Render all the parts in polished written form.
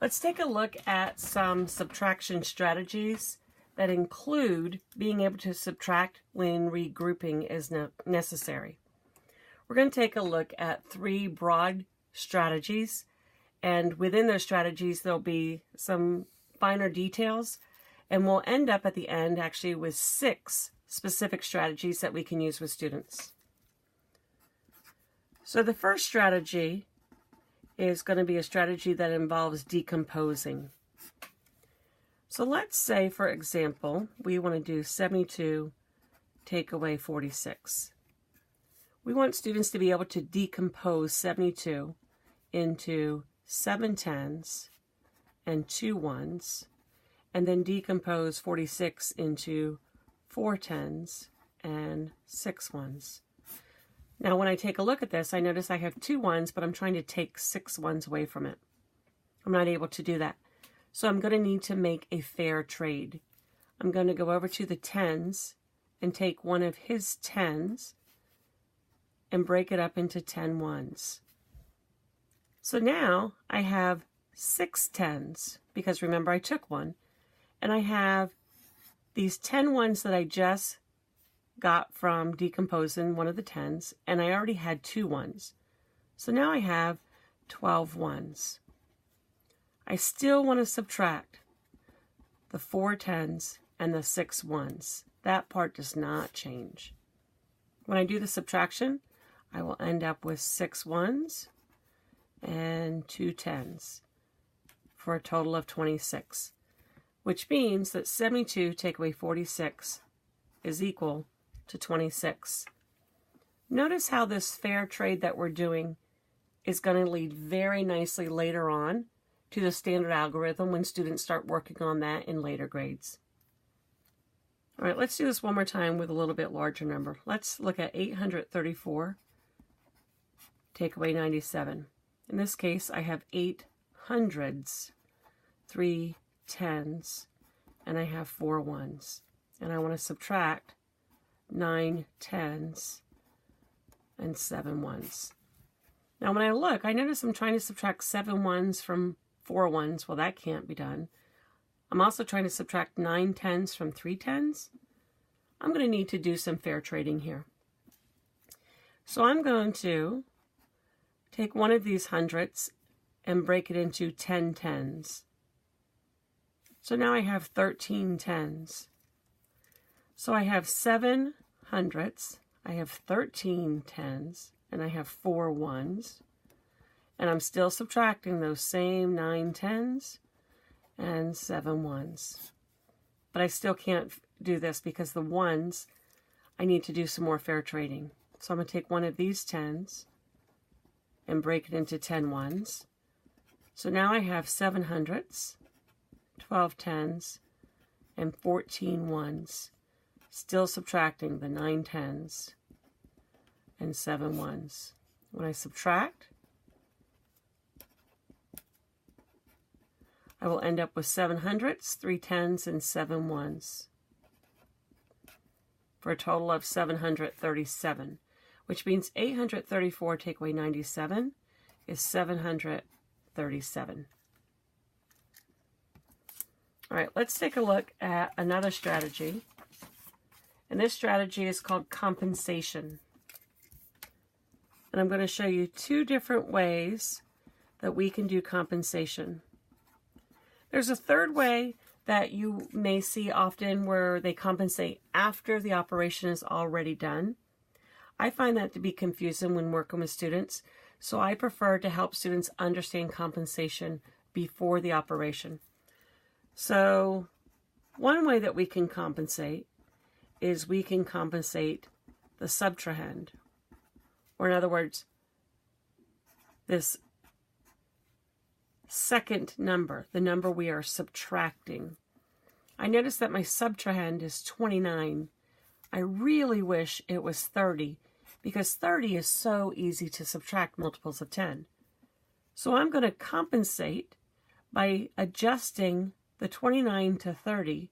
Let's take a look at some subtraction strategies that include being able to subtract when regrouping is necessary. We're going to take a look at 3 broad strategies, and within those strategies there'll be some finer details, and we'll end up at the end actually with 6 specific strategies that we can use with students. So the first strategy is going to be a strategy that involves decomposing. So let's say, for example, we want to do 72 take away 46. We want students to be able to decompose 72 into 7 tens and 2 ones, and then decompose 46 into 4 tens and 6 ones. Now when I take a look at this, I notice I have 2 ones, but I'm trying to take 6 ones away from it. I'm not able to do that. So I'm going to need to make a fair trade. I'm going to go over to the tens and take one of his tens and break it up into 10 ones. So now I have 6 tens, because remember I took one, and I have these 10 ones that I just got from decomposing one of the tens, and I already had 2 ones. So now I have 12 ones. I still want to subtract the 4 tens and the 6 ones. That part does not change. When I do the subtraction, I will end up with 6 ones and 2 tens for a total of 26, which means that 72 take away 46 is equal to 26. Notice how this fair trade that we're doing is going to lead very nicely later on to the standard algorithm when students start working on that in later grades. All right, let's do this one more time with a little bit larger number. Let's look at 834 take away 97. In this case, I have 8 hundreds, 3 tens, and I have 4 ones. And I want to subtract 9 tens and 7 ones. Now when I look, I notice I'm trying to subtract 7 ones from 4 ones. Well, that can't be done. I'm also trying to subtract 9 tens from 3 tens. I'm going to need to do some fair trading here. So I'm going to take one of these hundreds and break it into 10 tens. So now I have 13 tens. So I have 7 hundredths, I have 13 tens, and I have 4 ones. And I'm still subtracting those same 9 tens and 7 ones. But I still can't do this because the ones, I need to do some more fair trading. So I'm going to take one of these tens and break it into 10 ones. So now I have 7 hundredths, 12 tens, and 14 ones. Still subtracting the 9 tens and 7 ones. When I subtract, I will end up with 7 hundredths, 3 tens, and 7 ones for a total of 737, which means 834 take away 97 is 737. All right, let's take a look at another strategy. And this strategy is called compensation. And I'm going to show you 2 different ways that we can do compensation. There's a third way that you may see often where they compensate after the operation is already done. I find that to be confusing when working with students, so I prefer to help students understand compensation before the operation. So one way that we can compensate is we can compensate the subtrahend, or in other words, this second number, the number we are subtracting. I notice that my subtrahend is 29. I really wish it was 30, because 30 is so easy to subtract multiples of 10. So I'm going to compensate by adjusting the 29 to 30,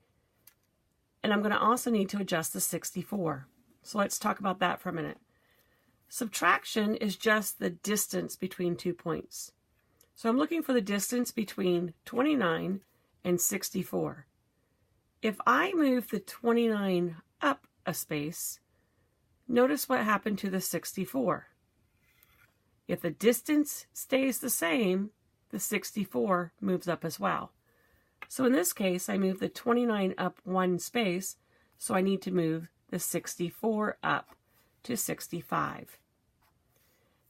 and I'm going to also need to adjust the 64. So let's talk about that for a minute. Subtraction is just the distance between 2 points. So I'm looking for the distance between 29 and 64. If I move the 29 up a space, notice what happened to the 64. If the distance stays the same, the 64 moves up as well. So in this case, I move the 29 up one space, so I need to move the 64 up to 65.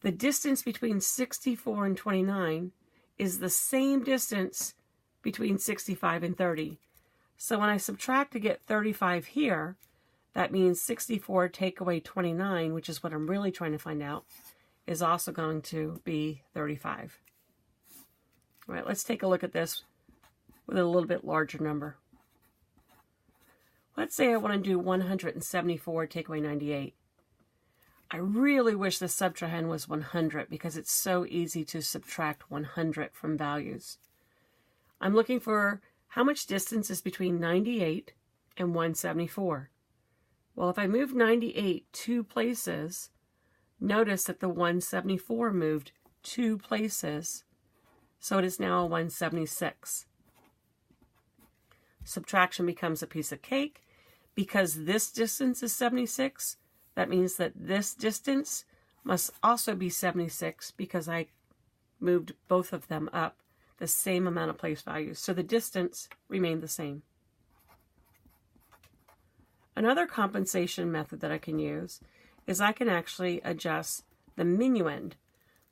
The distance between 64 and 29 is the same distance between 65 and 30. So when I subtract to get 35 here, that means 64 take away 29, which is what I'm really trying to find out, is also going to be 35. All right, let's take a look at this with a little bit larger number. Let's say I want to do 174 take away 98. I really wish the subtrahend was 100 because it's so easy to subtract 100 from values. I'm looking for how much distance is between 98 and 174. Well, if I move 98 two places, notice that the 174 moved two places, so it is now a 176. Subtraction becomes a piece of cake. Because this distance is 76, that means that this distance must also be 76 because I moved both of them up the same amount of place values. So the distance remained the same. Another compensation method that I can use is I can actually adjust the minuend.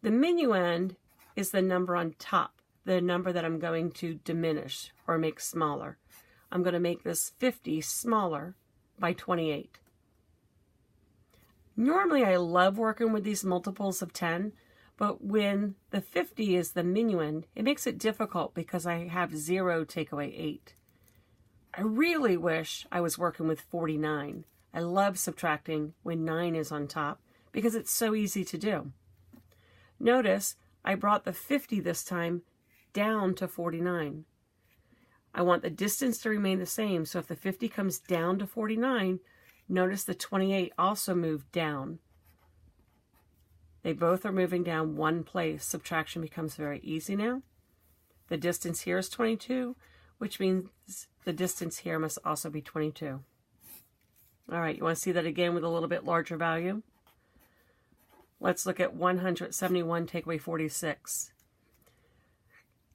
The minuend is the number on top, the number that I'm going to diminish or make smaller. I'm going to make this 50 smaller by 28. Normally I love working with these multiples of 10, but when the 50 is the minuend, it makes it difficult because I have 0 take away 8. I really wish I was working with 49. I love subtracting when 9 is on top because it's so easy to do. Notice I brought the 50 this time down to 49. I want the distance to remain the same, so if the 50 comes down to 49, notice the 28 also moved down. They both are moving down one place. Subtraction becomes very easy now. The distance here is 22, which means the distance here must also be 22. All right, you want to see that again with a little bit larger value? Let's look at 171 take away 46.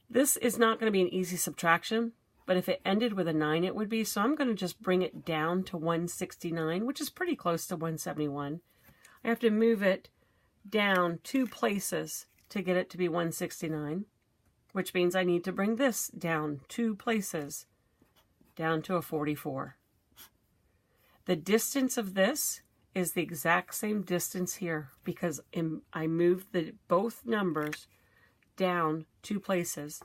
This is not going to be an easy subtraction, but if it ended with a 9, it would be. So I'm going to just bring it down to 169, which is pretty close to 171. I have to move it down two places to get it to be 169, which means I need to bring this down two places, down to a 44. The distance of this is the exact same distance here because I moved both numbers down two places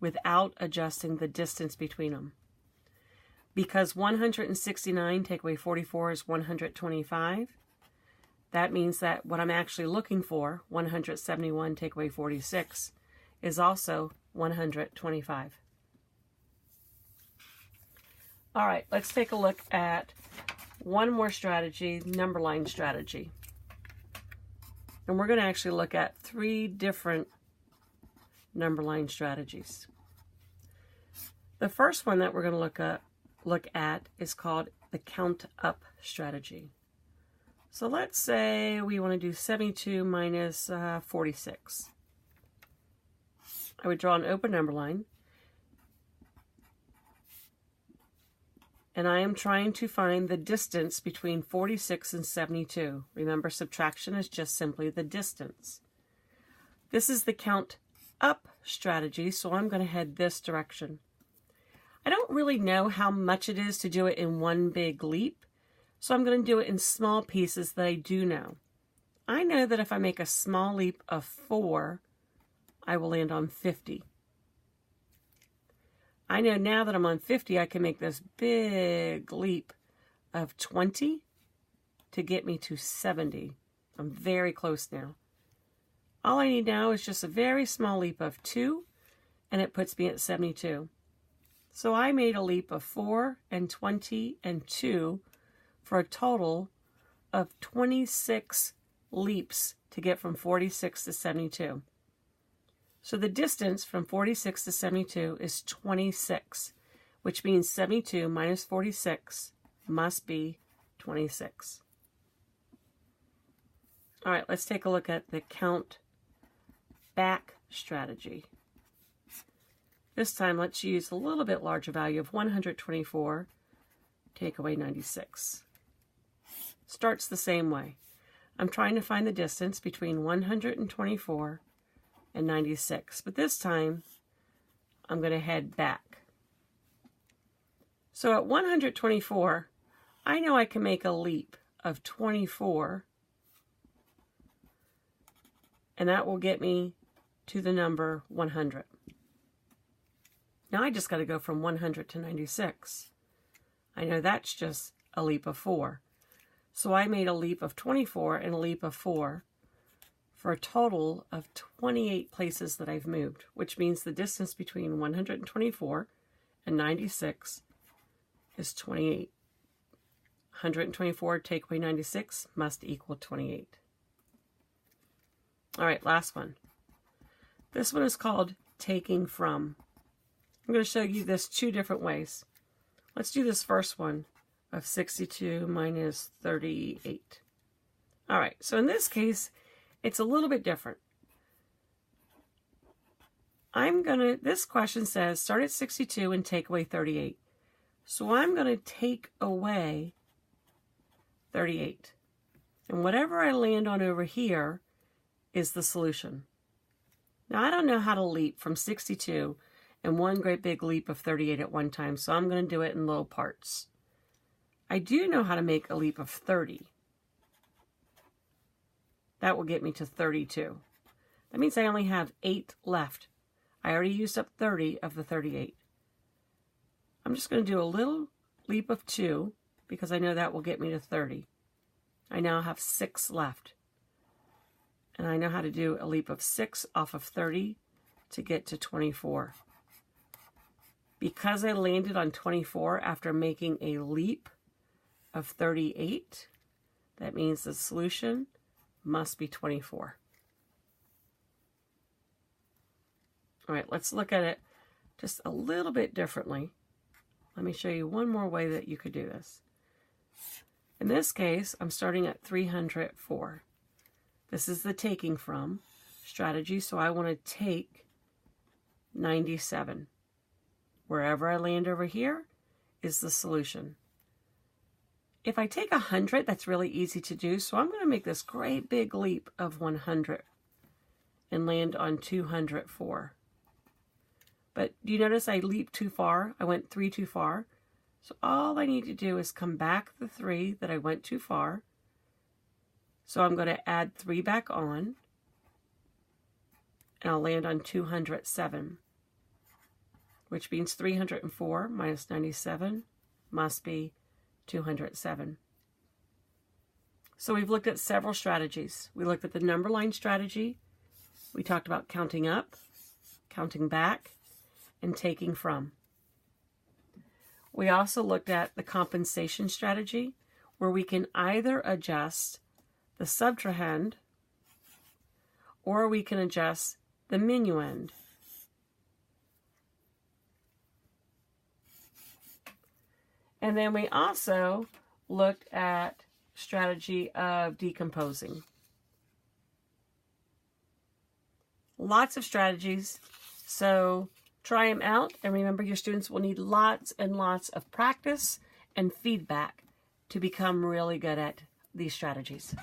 without adjusting the distance between them. Because 169 take away 44 is 125, that means that what I'm actually looking for, 171 take away 46, is also 125. All right, let's take a look at one more strategy, number line strategy. And we're going to actually look at 3 different number line strategies. The first one that we're going to look at is called the count up strategy. So let's say we want to do 72 minus 46. I would draw an open number line. And I am trying to find the distance between 46 and 72. Remember, subtraction is just simply the distance. This is the count up strategy, so I'm going to head this direction. I don't really know how much it is to do it in one big leap, so I'm going to do it in small pieces that I do know. I know that if I make a small leap of 4, I will land on 50. I know now that I'm on 50, I can make this big leap of 20 to get me to 70. I'm very close now. All I need now is just a very small leap of 2, and it puts me at 72. So I made a leap of 4 and 20 and 2 for a total of 26 leaps to get from 46 to 72. So the distance from 46 to 72 is 26, which means 72 minus 46 must be 26. All right, let's take a look at the count back strategy. This time, let's use a little bit larger value of 124, take away 96. Starts the same way. I'm trying to find the distance between 124 and 96, but this time, I'm going to head back. So at 124, I know I can make a leap of 24, and that will get me to the number 100. Now I just got to go from 100 to 96. I know that's just a leap of 4. So I made a leap of 24 and a leap of 4 for a total of 28 places that I've moved, which means the distance between 124 and 96 is 28. 124 take away 96 must equal 28. All right, last one. This one is called taking from. I'm going to show you this 2 different ways. Let's do this first one of 62 minus 38. All right, so in this case, it's a little bit different. This question says start at 62 and take away 38. So I'm going to take away 38. And whatever I land on over here is the solution. Now I don't know how to leap from 62 and one great big leap of 38 at one time, so I'm going to do it in little parts. I do know how to make a leap of 30. That will get me to 32. That means I only have 8 left. I already used up 30 of the 38. I'm just going to do a little leap of 2 because I know that will get me to 30. I now have 6 left. And I know how to do a leap of 6 off of 30 to get to 24. Because I landed on 24 after making a leap of 38, that means the solution must be 24. All right, let's look at it just a little bit differently. Let me show you one more way that you could do this. In this case, I'm starting at 304. This is the taking from strategy, so I want to take 97. Wherever I land over here is the solution. If I take 100, that's really easy to do, so I'm going to make this great big leap of 100 and land on 204. But do you notice I leaped too far? I went 3 too far. So all I need to do is come back the 3 that I went too far. So I'm going to add 3 back on, and I'll land on 207, which means 304 minus 97 must be 207. So we've looked at several strategies. We looked at the number line strategy. We talked about counting up, counting back, and taking from. We also looked at the compensation strategy, where we can either adjust the subtrahend or we can adjust the minuend. And then we also looked at strategy of decomposing. Lots of strategies, so try them out, and remember your students will need lots and lots of practice and feedback to become really good at these strategies.